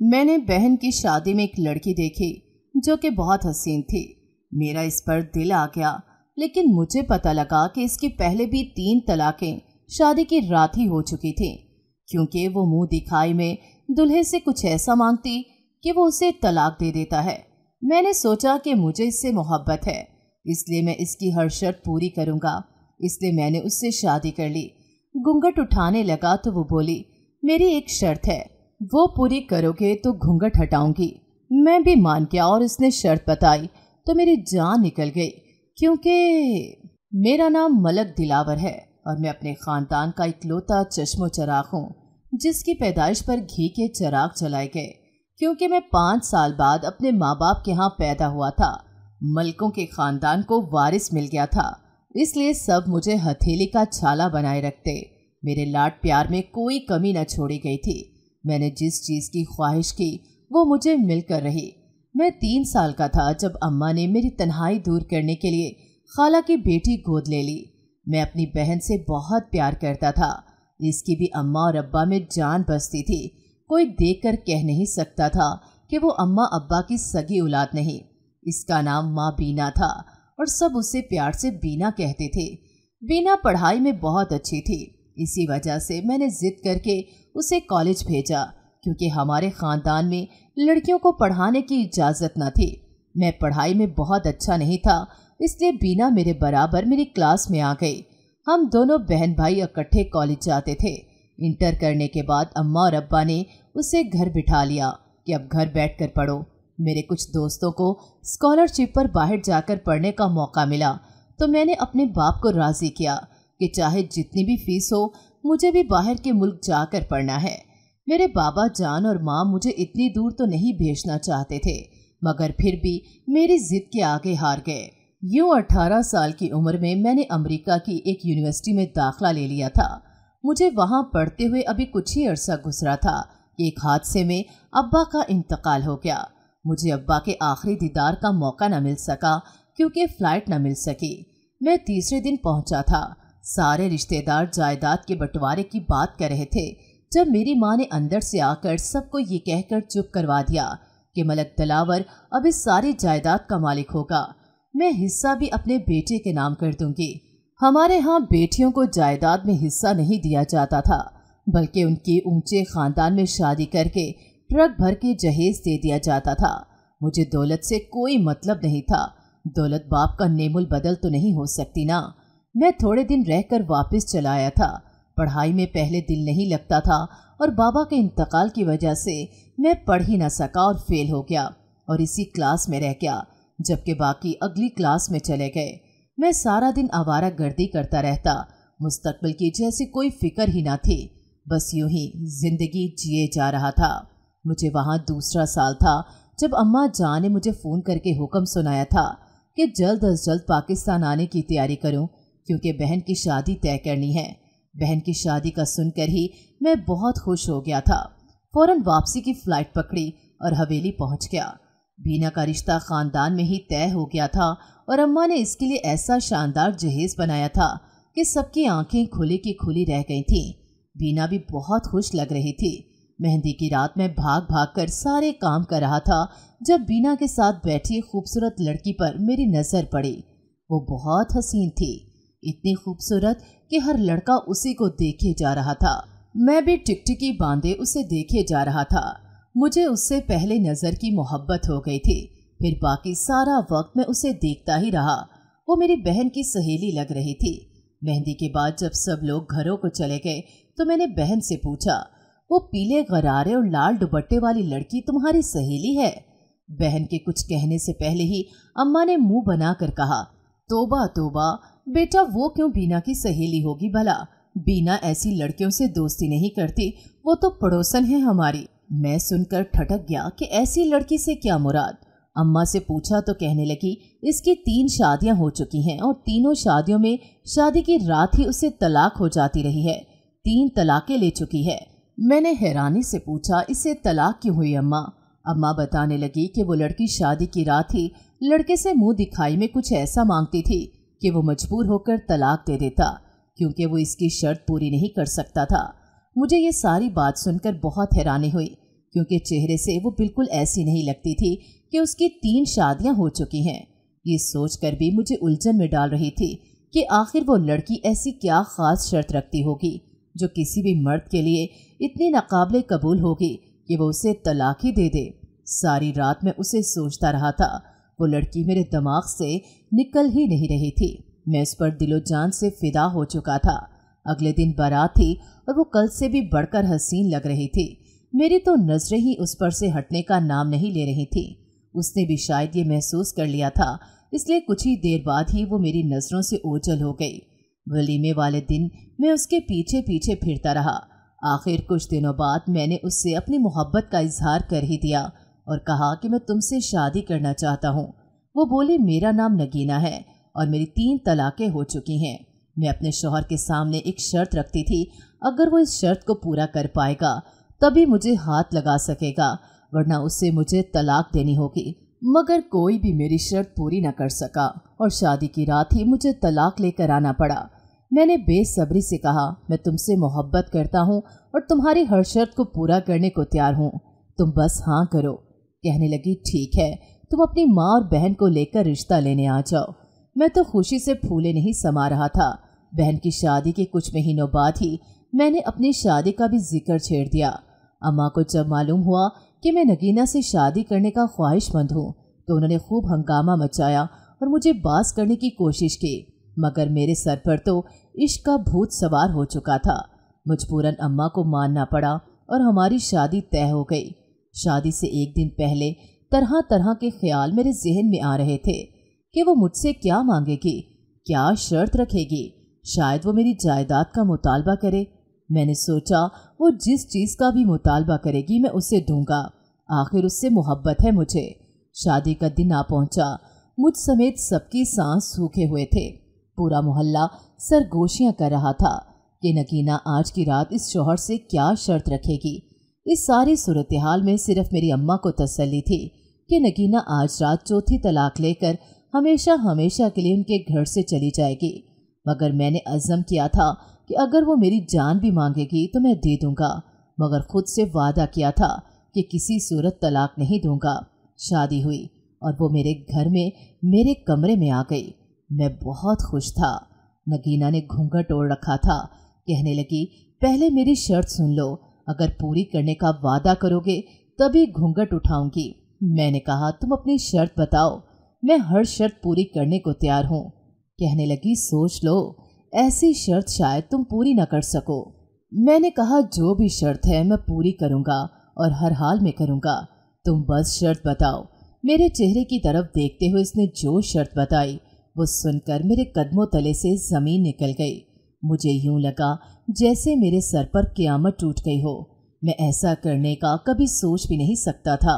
میں نے بہن کی شادی میں ایک لڑکی دیکھی جو کہ بہت حسین تھی۔ میرا اس پر دل آ گیا، لیکن مجھے پتہ لگا کہ اس کی پہلے بھی 3 طلاقیں شادی کی رات ہی ہو چکی تھیں، کیونکہ وہ منہ دکھائی میں دلہے سے کچھ ایسا مانگتی کہ وہ اسے طلاق دے دیتا ہے۔ میں نے سوچا کہ مجھے اس سے محبت ہے، اس لیے میں اس کی ہر شرط پوری کروں گا، اس لیے میں نے اس سے شادی کر لی۔ گھونگھٹ اٹھانے لگا تو وہ بولی، میری ایک شرط ہے، وہ پوری کرو گے تو گھونگھٹ ہٹاؤں گی۔ میں بھی مان گیا اور اس نے شرط بتائی تو میری جان نکل گئی، کیونکہ میرا نام ملک دلاور ہے اور میں اپنے خاندان کا اکلوتا چشم و چراغ ہوں جس کی پیدائش پر گھی کے چراغ جلائے گئے، کیونکہ میں 5 سال بعد اپنے ماں باپ کے ہاں پیدا ہوا تھا۔ ملکوں کے خاندان کو وارث مل گیا تھا، اس لیے سب مجھے ہتھیلی کا چھالا بنائے رکھتے۔ میرے لاڈ پیار میں کوئی کمی نہ چھوڑی گئی تھی۔ میں نے جس چیز کی خواہش کی وہ مجھے مل کر رہی۔ میں 3 سال کا تھا جب اماں نے میری تنہائی دور کرنے کے لیے خالہ کی بیٹی گود لے لی۔ میں اپنی بہن سے بہت پیار کرتا تھا، اس کی بھی اماں اور ابا میں جان بستی تھی۔ کوئی دیکھ کر کہہ نہیں سکتا تھا کہ وہ اماں ابا کی سگی اولاد نہیں۔ اس کا نام ماں بینا تھا اور سب اسے پیار سے بینا کہتے تھے۔ بینا پڑھائی میں بہت اچھی تھی، اسی وجہ سے میں نے ضد کر کے اسے کالج بھیجا، کیونکہ ہمارے خاندان میں لڑکیوں کو پڑھانے کی اجازت نہ تھی۔ میں پڑھائی میں بہت اچھا نہیں تھا، اس لیے بینا میرے برابر میری کلاس میں آ گئی۔ ہم دونوں بہن بھائی اکٹھے کالج جاتے تھے۔ انٹر کرنے کے بعد اماں اور ابا نے اسے گھر بٹھا لیا کہ اب گھر بیٹھ کر پڑھو۔ میرے کچھ دوستوں کو اسکالرشپ پر باہر جا کر پڑھنے کا موقع ملا تو میں نے اپنے باپ کو راضی کیا کہ چاہے جتنی بھی فیس ہو مجھے بھی باہر کے ملک جا کر پڑھنا ہے۔ میرے بابا جان اور ماں مجھے اتنی دور تو نہیں بھیجنا چاہتے تھے، مگر پھر بھی میری ضد کے آگے ہار گئے۔ یوں 18 سال کی عمر میں میں نے امریکہ کی ایک یونیورسٹی میں داخلہ لے لیا تھا۔ مجھے وہاں پڑھتے ہوئے ابھی کچھ ہی عرصہ گزرا تھا کہ ایک حادثے میں ابا کا انتقال ہو گیا۔ مجھے ابا کے آخری دیدار کا موقع نہ مل سکا کیونکہ فلائٹ نہ مل سکی۔ میں تیسرے دن پہنچا تھا۔ سارے رشتہ دار جائیداد کے بٹوارے کی بات کر رہے تھے جب میری ماں نے اندر سے آ کر سب کو یہ کہہ کر چپ کروا دیا کہ ملک دلاور اب اس ساری جائیداد کا مالک ہوگا۔ میں حصہ بھی اپنے بیٹے کے نام کر دوں گی۔ ہمارے ہاں بیٹیوں کو جائیداد میں حصہ نہیں دیا جاتا تھا، بلکہ ان کی اونچے خاندان میں شادی کر کے ٹرک بھر کے جہیز دے دیا جاتا تھا۔ مجھے دولت سے کوئی مطلب نہیں تھا، دولت باپ کا نعم البدل تو نہیں ہو سکتی نا۔ میں تھوڑے دن رہ کر واپس چلا آیا تھا۔ پڑھائی میں پہلے دل نہیں لگتا تھا اور بابا کے انتقال کی وجہ سے میں پڑھ ہی نہ سکا اور فیل ہو گیا اور اسی کلاس میں رہ گیا، جبکہ باقی اگلی کلاس میں چلے گئے۔ میں سارا دن آوارہ گردی کرتا رہتا، مستقبل کی جیسی کوئی فکر ہی نہ تھی، بس یوں ہی زندگی جیے جا رہا تھا۔ مجھے وہاں دوسرا سال تھا جب اماں جان نے مجھے فون کر کے حکم سنایا تھا کہ جلد از جلد پاکستان آنے کی تیاری کروں، کیونکہ بہن کی شادی طے کرنی ہے۔ بہن کی شادی کا سن کر ہی میں بہت خوش ہو گیا تھا۔ فوراً واپسی کی فلائٹ پکڑی اور حویلی پہنچ گیا۔ بینا کا رشتہ خاندان میں ہی طے ہو گیا تھا اور اماں نے اس کے لیے ایسا شاندار جہیز بنایا تھا کہ سب کی آنکھیں کھلی کی کھلی رہ گئی تھیں۔ بینا بھی بہت خوش لگ رہی تھی۔ مہندی کی رات میں بھاگ بھاگ کر سارے کام کر رہا تھا جب بینا کے ساتھ بیٹھی خوبصورت لڑکی پر میری نظر پڑی۔ وہ بہت حسین تھی، اتنی خوبصورت کہ ہر لڑکا اسی کو دیکھے جا رہا تھا۔ میں بھی ٹکٹکی باندھے اسے دیکھے جا رہا تھا۔ مجھے اس سے پہلے نظر کی محبت ہو گئی تھی، پھر باقی سارا وقت میں اسے دیکھتا ہی رہا۔ وہ میری بہن کی سہیلی لگ رہی تھی۔ مہندی کے بعد جب سب لوگ گھروں کو چلے گئے تو میں نے بہن سے پوچھا، وہ پیلے غرارے اور لال دوپٹے والی لڑکی تمہاری سہیلی ہے؟ بہن کے کچھ کہنے سے پہلے ہی اماں نے منہ بنا کر کہا، توبہ توبہ بیٹا، وہ کیوں بینا کی سہیلی ہوگی بھلا؟ بینا ایسی لڑکیوں سے دوستی نہیں کرتی، وہ تو پڑوسن ہے ہماری۔ میں سن کر ٹھٹک گیا کہ ایسی لڑکی سے کیا مراد؟ اماں سے پوچھا تو کہنے لگی، اس کی 3 شادیاں ہو چکی ہیں اور تینوں شادیوں میں شادی کی رات ہی اسے طلاق ہو جاتی رہی ہے، 3 طلاقیں لے چکی ہے۔ میں نے حیرانی سے پوچھا، اسے طلاق کیوں ہوئی اماں؟ اماں بتانے لگی کہ وہ لڑکی شادی کی رات ہی لڑکے سے منہ دکھائی میں کچھ ایسا مانگتی تھی کہ وہ مجبور ہو کر طلاق دے دیتا، کیونکہ وہ اس کی شرط پوری نہیں کر سکتا تھا۔ مجھے یہ ساری بات سن کر بہت حیرانی ہوئی، क्योंकि चेहरे से वो बिल्कुल ऐसी नहीं लगती थी कि उसकी 3 शादियां हो चुकी हैं। ये सोचकर भी मुझे उलझन में डाल रही थी कि आखिर वो लड़की ऐसी क्या ख़ास शर्त रखती होगी जो किसी भी मर्द के लिए इतनी नाकाबिले कबूल होगी कि वो उसे तलाक ही दे दे। सारी रात मैं उसे सोचता रहा था। वो लड़की मेरे दिमाग से निकल ही नहीं रही थी। मैं उस पर दिलो जान से फिदा हो चुका था। अगले दिन बारात थी और वो कल से भी बढ़कर हसीन लग रही थी। मेरी तो नजरें ही उस पर से हटने का नाम नहीं ले रही थी। उसने भी शायद ये महसूस कर लिया था, इसलिए कुछ ही देर बाद ही वो मेरी नज़रों से ओझल हो गई। वलीमे वाले दिन मैं उसके पीछे पीछे फिरता रहा। आखिर कुछ दिनों बाद मैंने उससे अपनी मोहब्बत का इजहार कर ही दिया और कहा कि मैं तुमसे शादी करना चाहता हूँ। वो बोली मेरा नाम नगीना है और मेरी 3 तलाक़ें हो चुकी हैं। मैं अपने शौहर के सामने एक शर्त रखती थी, अगर वो इस शर्त को पूरा कर पाएगा तभी मुझे हाथ लगा सकेगा, वरना उससे मुझे तलाक देनी होगी। मगर कोई भी मेरी शर्त पूरी न कर सका और शादी की रात ही मुझे तलाक लेकर आना पड़ा। मैंने बेसब्री से कहा, मैं तुमसे मोहब्बत करता हूँ और तुम्हारी हर शर्त को पूरा करने को तैयार हूँ, तुम बस हाँ करो। कहने लगी, ठीक है, तुम अपनी माँ और बहन को लेकर रिश्ता लेने आ जाओ। मैं तो खुशी से फूले नहीं समा रहा था। बहन की शादी के कुछ महीनों बाद ही मैंने अपनी शादी का भी जिक्र छेड़ दिया। अम्मा को जब मालूम हुआ कि मैं नगीना से शादी करने का ख्वाहिशमंद हूँ तो उन्होंने खूब हंगामा मचाया और मुझे बास करने की कोशिश की, मगर मेरे सर पर तो इश्क का भूत सवार हो चुका था। मजबूरन अम्मा को मानना पड़ा और हमारी शादी तय हो गई। शादी से एक दिन पहले तरह तरह के ख्याल मेरे जहन में आ रहे थे कि वो मुझसे क्या मांगेगी, क्या शर्त रखेगी। शायद वो मेरी जायदाद का मुतालबा करे। मैंने सोचा वो जिस चीज़ का भी मुतालबा करेगी मैं उसे दूंगा, आखिर उससे मोहब्बत है मुझे। शादी का दिन आ पहुंचा। मुझ समेत सबकी सांस सूखे हुए थे। पूरा मोहल्ला सरगोशियां कर रहा था कि नगीना आज की रात इस शौहर से क्या शर्त रखेगी। इस सारी सूरत हाल में सिर्फ मेरी अम्मा को तसल्ली थी कि नगीना आज रात चौथी तलाक लेकर हमेशा हमेशा के लिए उनके घर से चली जाएगी। मगर मैंने अज़म किया था कि अगर वो मेरी जान भी मांगेगी तो मैं दे दूंगा, मगर खुद से वादा किया था कि किसी सूरत तलाक नहीं दूंगा। शादी हुई और वो मेरे घर में मेरे कमरे में आ गई। मैं बहुत खुश था। नगीना ने घूंघट ओढ़ रखा था। कहने लगी, पहले मेरी शर्त सुन लो, अगर पूरी करने का वादा करोगे तभी घूंघट उठाऊंगी। मैंने कहा, तुम अपनी शर्त बताओ, मैं हर शर्त पूरी करने को तैयार हूँ। कहने लगी, सोच लो, ऐसी शर्त शायद तुम पूरी न कर सको। मैंने कहा, जो भी शर्त है मैं पूरी करूँगा और हर हाल में करूँगा, तुम बस शर्त बताओ। मेरे चेहरे की तरफ देखते हुए इसने जो शर्त बताई वो सुनकर मेरे कदमों तले से ज़मीन निकल गई। मुझे यूं लगा जैसे मेरे सर पर क़यामत टूट गई हो। मैं ऐसा करने का कभी सोच भी नहीं सकता था।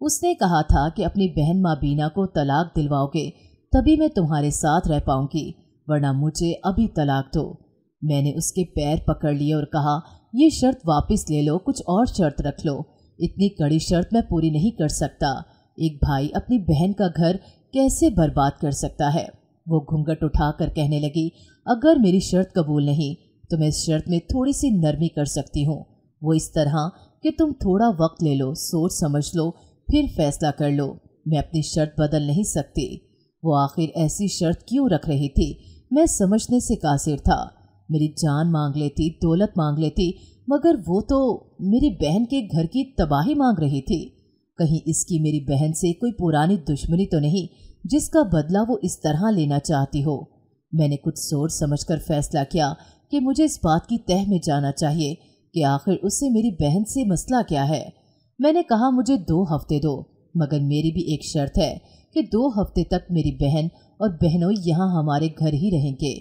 उसने कहा था कि अपनी बहन माँ बीना को तलाक दिलवाओगे तभी मैं तुम्हारे साथ रह पाऊंगी, वरना मुझे अभी तलाक दो। मैंने उसके पैर पकड़ लिए और कहा, ये शर्त वापस ले लो, कुछ और शर्त रख लो। इतनी कड़ी शर्त मैं पूरी नहीं कर सकता। एक भाई अपनी बहन का घर कैसे बर्बाद कर सकता है। वो घूंघट उठाकर कहने लगी, अगर मेरी शर्त कबूल नहीं तो मैं इस शर्त में थोड़ी सी नरमी कर सकती हूँ। वो इस तरह कि तुम थोड़ा वक्त ले लो, सोच समझ लो, फिर फैसला कर लो। मैं अपनी शर्त बदल नहीं सकती। वो आखिर ऐसी शर्त क्यों रख रही थी, मैं समझने से कासिर था। मेरी जान मांग लेती, दौलत मांग लेती, मगर वो तो मेरी बहन के घर की तबाही मांग रही थी। कहीं इसकी मेरी बहन से कोई पुरानी दुश्मनी तो नहीं जिसका बदला वो इस तरह लेना चाहती हो। मैंने कुछ सोच समझकर फैसला किया कि मुझे इस बात की तह में जाना चाहिए कि आखिर उससे मेरी बहन से मसला क्या है। मैंने कहा, मुझे 2 हफ्ते दो, मगर मेरी भी एक शर्त है कि 2 हफ्ते तक मेरी बहन और बहनोई यहाँ हमारे घर ही रहेंगे।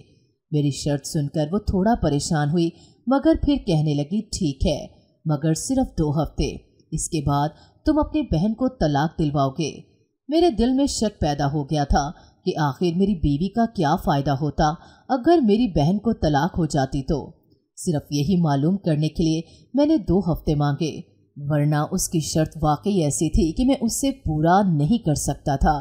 मेरी शर्त सुनकर वो थोड़ा परेशान हुई, मगर फिर कहने लगी, ठीक है, मगर सिर्फ 2 हफ्ते, इसके बाद तुम अपनी बहन को तलाक दिलवाओगे। मेरे दिल में शक पैदा हो गया था कि आखिर मेरी बीवी का क्या फ़ायदा होता अगर मेरी बहन को तलाक हो जाती तो। सिर्फ यही मालूम करने के लिए मैंने 2 हफ्ते मांगे, वरना उसकी शर्त वाकई ऐसी थी कि मैं उससे पूरा नहीं कर सकता था।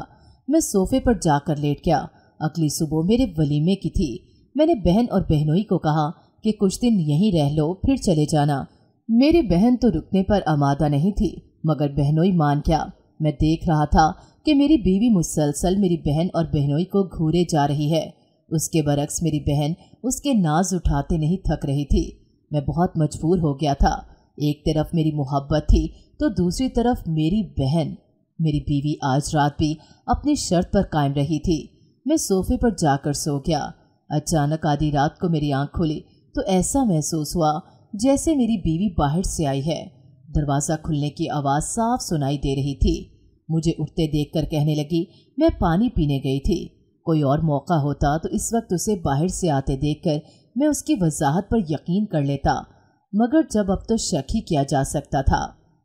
मैं सोफे पर जाकर लेट गया। अगली सुबह मेरे वलीमे की थी। मैंने बहन और बहनोई को कहा कि कुछ दिन यहीं रह लो, फिर चले जाना। मेरी बहन तो रुकने पर आमादा नहीं थी, मगर बहनोई मान गया। मैं देख रहा था कि मेरी बीवी मुसलसल मेरी बहन और बहनोई को घूरे जा रही है। उसके बरक्स मेरी बहन उसके नाज उठाते नहीं थक रही थी। मैं बहुत मजबूर हो गया था। एक तरफ मेरी मोहब्बत थी तो दूसरी तरफ मेरी बहन। मेरी बीवी आज रात भी अपनी शर्त पर कायम रही थी। मैं सोफे पर जाकर सो गया। अचानक आधी रात को मेरी आंख खुली तो ऐसा महसूस हुआ जैसे मेरी बीवी बाहर से आई है। दरवाज़ा खुलने की आवाज़ साफ सुनाई दे रही थी। मुझे उठते देखकर कहने लगी, मैं पानी पीने गई थी। कोई और मौका होता तो इस वक्त उसे बाहर से आते देखकर मैं उसकी वजाहत पर यकीन कर लेता, मगर जब अब तो शक ही किया जा सकता था।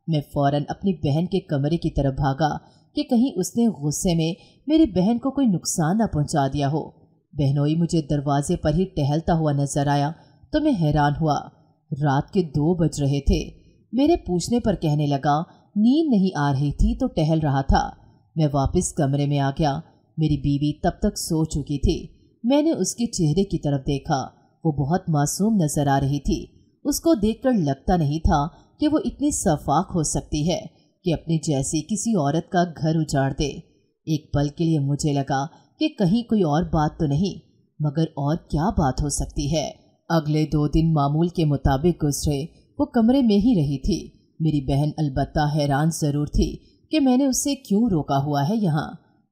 मैं फौरन अपनी बहन के कमरे की तरफ भागा कि कहीं उसने गुस्से में मेरी बहन को कोई नुकसान न पहुंचा दिया हो। बहनोई मुझे दरवाजे पर ही टहलता हुआ नजर आया तो मैं हैरान हुआ। रात के 2 बज रहे थे। मेरे पूछने पर कहने लगा, नींद नहीं आ रही थी तो टहल रहा था। मैं वापस कमरे में आ गया। मेरी बीवी तब तक सो चुकी थी। मैंने उसके चेहरे की तरफ देखा। वो बहुत मासूम नजर आ रही थी। उसको देखकर लगता नहीं था कि वो इतनी सफाक हो सकती है कि अपनी जैसी किसी औरत का घर उजाड़ दे। एक पल के लिए मुझे लगा कि कहीं कोई और बात तो नहीं, मगर और क्या बात हो सकती है। अगले 2 दिन मामूल के मुताबिक गुजरे। वो कमरे में ही रही थी। मेरी बहन अलबत्ता हैरान ज़रूर थी कि मैंने उससे क्यों रोका हुआ है यहाँ।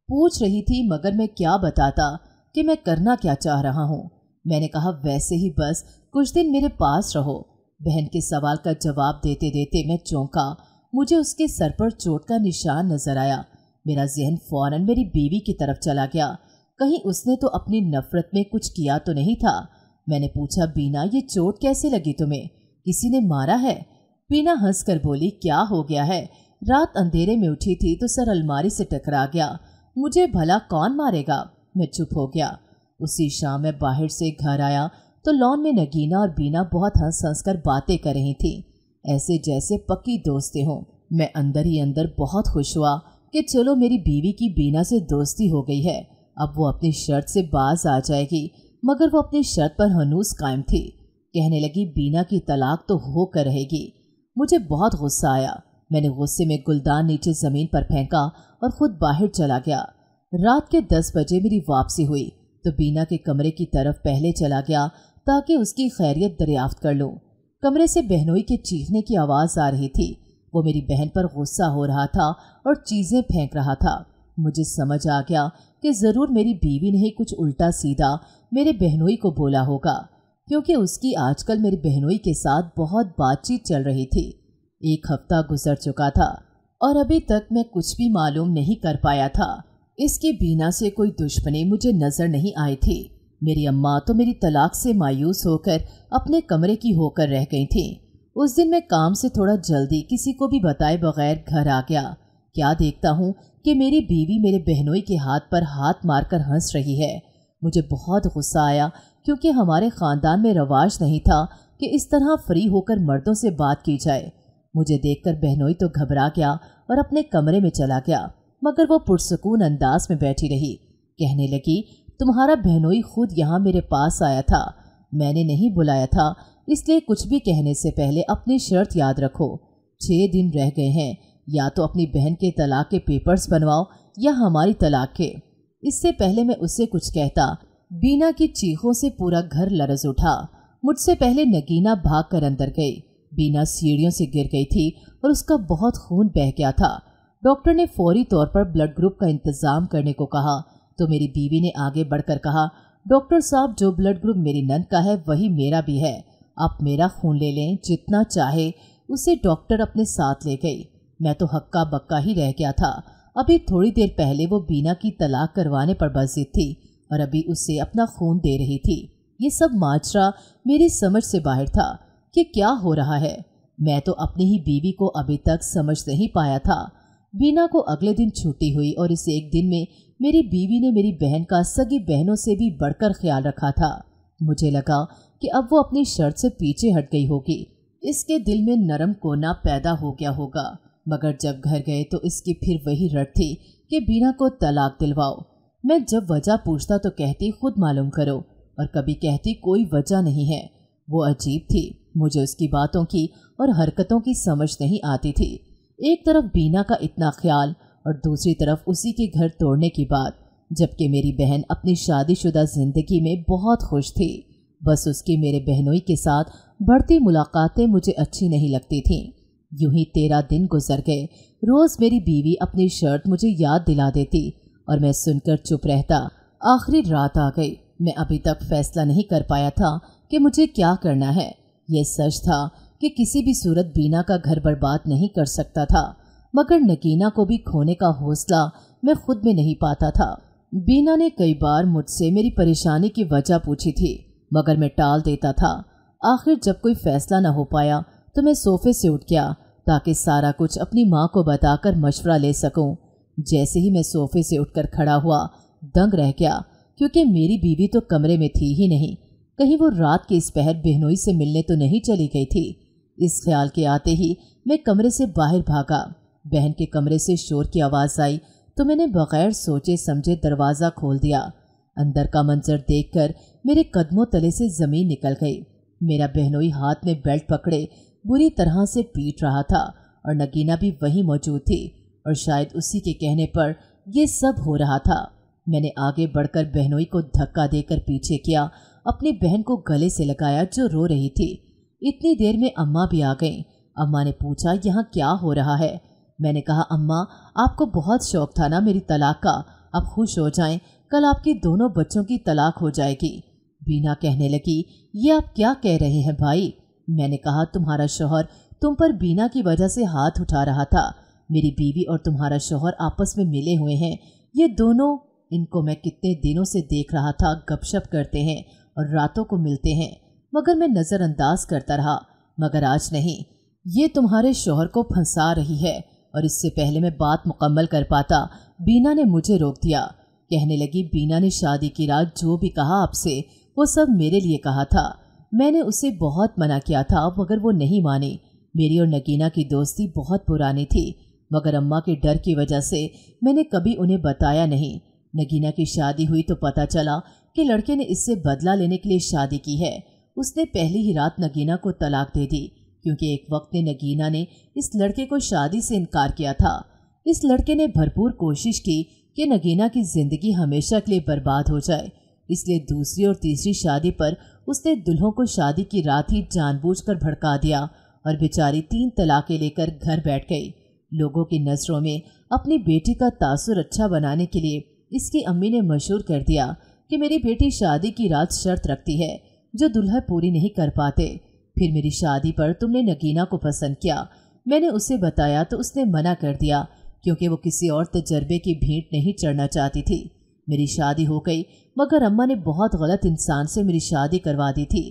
पूछ रही थी, मगर मैं क्या बताता कि मैं करना क्या चाह रहा हूँ। मैंने कहा, वैसे ही बस कुछ दिन मेरे पास रहो। बहन के सवाल का जवाब देते देते मैं चौंका। मुझे उसके सर पर चोट का निशान नजर आया। मेरा जहन फौरन मेरी बीवी की तरफ चला गया। कहीं उसने तो अपनी नफरत में कुछ किया तो नहीं था। मैंने पूछा, बीना, ये चोट कैसे लगी तुम्हें? किसी ने मारा है? बीना हंसकर बोली, क्या हो गया है? रात अंधेरे में उठी थी तो सर अलमारी से टकरा गया। मुझे भला कौन मारेगा? मैं चुप हो गया। उसी शाम मैं बाहर से घर आया तो लॉन में नगीना और बीना बहुत हंस हंस कर बातें कर रही थी, ऐसे जैसे पक्की दोस्तें हों। मैं अंदर ही अंदर बहुत खुश हुआ कि चलो मेरी बीवी की बीना से दोस्ती हो गई है। अब वो अपनी शर्त से बाज आ जाएगी, मगर वो अपनी शर्त पर हनूस कायम थी। कहने लगी, बीना की तलाक तो होकर रहेगी। मुझे बहुत गुस्सा आया। मैंने गुस्से में गुलदान नीचे ज़मीन पर फेंका और खुद बाहर चला गया। रात के 10 बजे मेरी वापसी हुई तो बीना के कमरे की तरफ पहले चला गया ताकि उसकी खैरियत दरियाफ्त कर लूं। कमरे से बहनोई के चीखने की आवाज़ आ रही थी। वो मेरी बहन पर गुस्सा हो रहा था और चीज़ें फेंक रहा था। मुझे समझ आ गया कि ज़रूर मेरी बीवी ने ही कुछ उल्टा सीधा मेरे बहनोई को बोला होगा, क्योंकि उसकी आजकल मेरी बहनोई के साथ बहुत बातचीत चल रही थी। 1 हफ्ता गुजर चुका था और अभी तक मैं कुछ भी मालूम नहीं कर पाया था। इसकी बीना से कोई दुश्मनी मुझे नजर नहीं आई थी। मेरी अम्मा तो मेरी तलाक से मायूस होकर अपने कमरे की होकर रह गई थी। उस दिन मैं काम से थोड़ा जल्दी किसी को भी बताए बगैर घर आ गया। क्या देखता हूँ कि मेरी बीवी मेरे बहनोई के हाथ पर हाथ मारकर हंस रही है। मुझे बहुत गुस्सा आया, क्योंकि हमारे ख़ानदान में रवाज नहीं था कि इस तरह फ्री होकर मर्दों से बात की जाए। मुझे देखकर बहनोई तो घबरा गया और अपने कमरे में चला गया, मगर वो पुरसकून अंदाज में बैठी रही। कहने लगी, तुम्हारा बहनोई खुद यहाँ मेरे पास आया था। मैंने नहीं बुलाया था, इसलिए कुछ भी कहने से पहले अपनी शर्त याद रखो। 6 दिन रह गए हैं, या तो अपनी बहन के तलाक के पेपर्स बनवाओ या हमारी तलाक के। इससे पहले मैं उससे कुछ कहता, बीना की चीखों से पूरा घर लरज उठा। मुझसे पहले नगीना भाग कर अंदर गई। बीना सीढ़ियों से गिर गई थी और उसका बहुत खून बह गया था। डॉक्टर ने फौरी तौर पर ब्लड ग्रुप का इंतजाम करने को कहा तो मेरी बीवी ने आगे बढ़कर कहा, डॉक्टर साहब, जो ब्लड ग्रुप मेरी नंद का है वही मेरा भी है। आप मेरा खून ले लें, जितना चाहे। उसे डॉक्टर अपने साथ ले गई। मैं तो हक्का बक्का ही रह गया था। अभी थोड़ी देर पहले वो बीना की तलाक करवाने पर बज़िद थी और अभी उससे अपना खून दे रही थी। ये सब माजरा मेरी समझ से बाहर था कि क्या हो रहा है। मैं तो अपनी ही बीवी को अभी तक समझ नहीं पाया था। बीना को अगले दिन छुट्टी हुई और इस एक दिन में मेरी बीवी ने मेरी बहन का सगी बहनों से भी बढ़कर ख्याल रखा था। मुझे लगा कि अब वो अपनी शर्त से पीछे हट गई होगी। इसके दिल में नरम कोना पैदा हो गया होगा। मगर जब घर गए तो इसकी फिर वही रट थी कि बीना को तलाक दिलवाओ। मैं जब वजह पूछता तो कहती खुद मालूम करो, और कभी कहती कोई वजह नहीं है। वो अजीब थी। मुझे उसकी बातों की और हरकतों की समझ नहीं आती थी। एक तरफ बीना का इतना ख्याल और दूसरी तरफ उसी के घर तोड़ने की बात, जबकि मेरी बहन अपनी शादीशुदा जिंदगी में बहुत खुश थी। बस उसकी मेरे बहनोई के साथ बढ़ती मुलाकातें मुझे अच्छी नहीं लगती थीं। यूं ही 13 दिन गुजर गए। रोज़ मेरी बीवी अपनी शर्त मुझे याद दिला देती और मैं सुनकर चुप रहता। आखिरी रात आ गई। मैं अभी तक फैसला नहीं कर पाया था कि मुझे क्या करना है। ये सच था कि किसी भी सूरत बीना का घर बर्बाद नहीं कर सकता था, मगर नगीना को भी खोने का हौसला मैं खुद में नहीं पाता था। बीना ने कई बार मुझसे मेरी परेशानी की वजह पूछी थी, मगर मैं टाल देता था। आखिर जब कोई फैसला न हो पाया तो मैं सोफे से उठ गया ताकि सारा कुछ अपनी माँ को बताकर मशवरा ले सकूं। जैसे ही मैं सोफे से उठकर खड़ा हुआ, दंग रह गया, क्योंकि मेरी बीवी तो कमरे में थी ही नहीं। कहीं वो रात के इस पहर बहनोई से मिलने तो नहीं चली गई थी। इस ख्याल के आते ही मैं कमरे से बाहर भागा। बहन के कमरे से शोर की आवाज़ आई तो मैंने बगैर सोचे समझे दरवाज़ा खोल दिया। अंदर का मंजर देखकर मेरे कदमों तले से ज़मीन निकल गई। मेरा बहनोई हाथ में बेल्ट पकड़े बुरी तरह से पीट रहा था और नगीना भी वहीं मौजूद थी और शायद उसी के कहने पर यह सब हो रहा था। मैंने आगे बढ़कर बहनोई को धक्का देकर पीछे किया, अपनी बहन को गले से लगाया जो रो रही थी। इतनी देर में अम्मा भी आ गईं। अम्मा ने पूछा, यहाँ क्या हो रहा है? मैंने कहा, अम्मा आपको बहुत शौक था ना मेरी तलाक का, अब खुश हो जाएं, कल आपके दोनों बच्चों की तलाक हो जाएगी। बीना कहने लगी, ये आप क्या कह रहे हैं भाई? मैंने कहा, तुम्हारा शौहर तुम पर बीना की वजह से हाथ उठा रहा था। मेरी बीवी और तुम्हारा शौहर आपस में मिले हुए हैं। ये दोनों, इनको मैं कितने दिनों से देख रहा था, गपशप करते हैं और रातों को मिलते हैं, मगर मैं नज़रअंदाज करता रहा। मगर आज नहीं, ये तुम्हारे शौहर को फंसा रही है। और इससे पहले मैं बात मुकम्मल कर पाता, बीना ने मुझे रोक दिया। कहने लगी, बीना ने शादी की रात जो भी कहा आपसे वो सब मेरे लिए कहा था। मैंने उसे बहुत मना किया था, मगर वो नहीं मानी। मेरी और नगीना की दोस्ती बहुत पुरानी थी, मगर अम्मा के डर की वजह से मैंने कभी उन्हें बताया नहीं। नगीना की शादी हुई तो पता चला कि लड़के ने इससे बदला लेने के लिए शादी की है। उसने पहली ही रात नगीना को तलाक दे दी, क्योंकि एक वक्त में नगीना ने इस लड़के को शादी से इनकार किया था। इस लड़के ने भरपूर कोशिश की कि नगीना की जिंदगी हमेशा के लिए बर्बाद हो जाए, इसलिए दूसरी और तीसरी शादी पर उसने दुल्हों को शादी की रात ही जानबूझकर भड़का दिया और बेचारी 3 तलाकें लेकर घर बैठ गई। लोगों की नज़रों में अपनी बेटी का तासुर अच्छा बनाने के लिए इसकी अम्मी ने मशहूर कर दिया कि मेरी बेटी शादी की रात शर्त रखती है जो दुल्हा पूरी नहीं कर पाते। फिर मेरी शादी पर तुमने नगीना को पसंद किया। मैंने उसे बताया तो उसने मना कर दिया, क्योंकि वो किसी और तजर्बे की भीड़ नहीं चढ़ना चाहती थी। मेरी शादी हो गई, मगर अम्मा ने बहुत गलत इंसान से मेरी शादी करवा दी थी।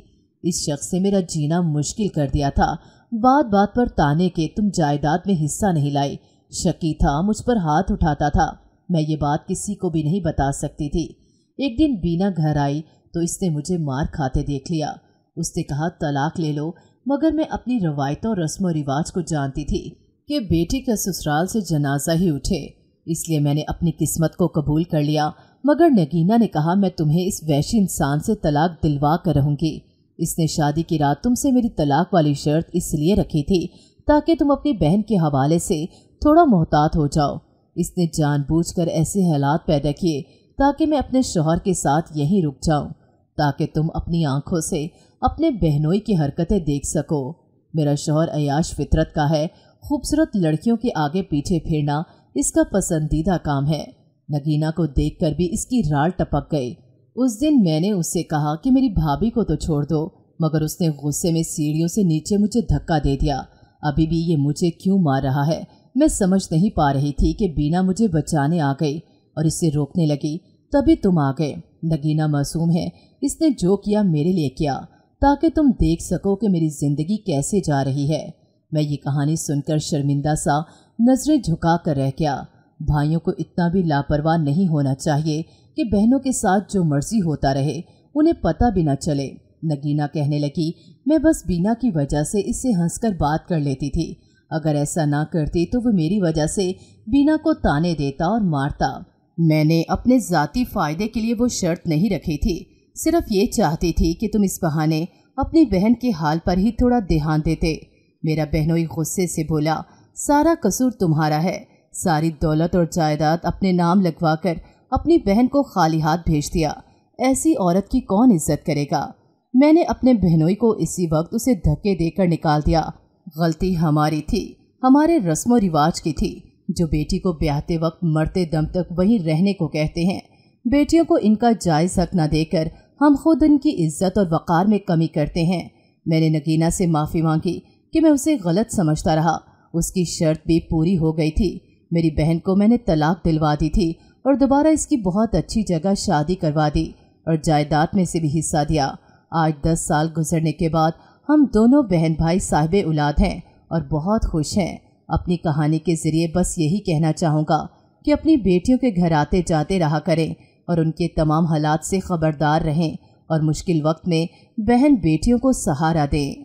इस शख्स से मेरा जीना मुश्किल कर दिया था। बात बात पर ताने के तुम जायदाद में हिस्सा नहीं लाई। शकी था, मुझ पर हाथ उठाता था। मैं ये बात किसी को भी नहीं बता सकती थी। एक दिन बीना घर आई तो इसने मुझे मार खाते देख लिया। उसने कहा, तलाक ले लो, मगर मैं अपनी रवायतों रस्म और रिवाज को जानती थी कि बेटी का ससुराल से जनाजा ही उठे, इसलिए मैंने अपनी किस्मत को कबूल कर लिया। मगर नगीना ने कहा, मैं तुम्हें इस वैशी इंसान से तलाक दिलवा कर रहूंगी। इसने शादी की रात तुमसे मेरी तलाक वाली शर्त इसलिए रखी थी ताकि तुम अपनी बहन के हवाले से थोड़ा मोहतात हो जाओ। इसने जानबूझकर ऐसे हालात पैदा किए ताकि मैं अपने शौहर के साथ यहीं रुक जाऊं, ताकि तुम अपनी आंखों से अपने बहनोई की हरकतें देख सको। मेरा शौहर अयाश फितरत का है। खूबसूरत लड़कियों के आगे पीछे फिरना इसका पसंदीदा काम है। नगीना को देखकर भी इसकी राल टपक गई। उस दिन मैंने उससे कहा कि मेरी भाभी को तो छोड़ दो, मगर उसने गुस्से में सीढ़ियों से नीचे मुझे धक्का दे दिया। अभी भी ये मुझे क्यों मार रहा है, मैं समझ नहीं पा रही थी कि बीना मुझे बचाने आ गई और इसे रोकने लगी। तभी तुम आ गए। नगीना मासूम है, इसने जो किया मेरे लिए किया, ताकि तुम देख सको कि मेरी जिंदगी कैसे जा रही है। मैं ये कहानी सुनकर शर्मिंदा सा नजरें झुका कर रह गया। भाइयों को इतना भी लापरवाह नहीं होना चाहिए कि बहनों के साथ जो मर्जी होता रहे, उन्हें पता भी न चले। नगीना कहने लगी, मैं बस बीना की वजह से इससे हंसकर बात कर लेती थी। अगर ऐसा ना करती तो वो मेरी वजह से बीना को ताने देता और मारता। मैंने अपने ज़ाती फ़ायदे के लिए वो शर्त नहीं रखी थी। सिर्फ ये चाहती थी कि तुम इस बहाने अपनी बहन के हाल पर ही थोड़ा ध्यान देते। मेरा बहनोई गुस्से से बोला, सारा कसूर तुम्हारा है। सारी दौलत और जायदाद अपने नाम लगवाकर अपनी बहन को खाली हाथ भेज दिया। ऐसी औरत की कौन इज्जत करेगा। मैंने अपने बहनोई को इसी वक्त उसे धक्के देकर निकाल दिया। गलती हमारी थी, हमारे रस्म रिवाज की थी, जो बेटी को ब्याहते वक्त मरते दम तक वहीं रहने को कहते हैं। बेटियों को इनका जायज़ हक न देकर हम खुद उनकी इज्जत और वक़ार में कमी करते हैं। मैंने नगीना से माफ़ी मांगी कि मैं उसे गलत समझता रहा। उसकी शर्त भी पूरी हो गई थी। मेरी बहन को मैंने तलाक दिलवा दी थी और दोबारा इसकी बहुत अच्छी जगह शादी करवा दी और जायदाद में से भी हिस्सा दिया। आज 10 साल गुजरने के बाद हम दोनों बहन भाई साहिबे औलाद हैं और बहुत खुश हैं। अपनी कहानी के ज़रिए बस यही कहना चाहूँगा कि अपनी बेटियों के घर आते जाते रहा करें और उनके तमाम हालात से ख़बरदार रहें और मुश्किल वक्त में बहन बेटियों को सहारा दें।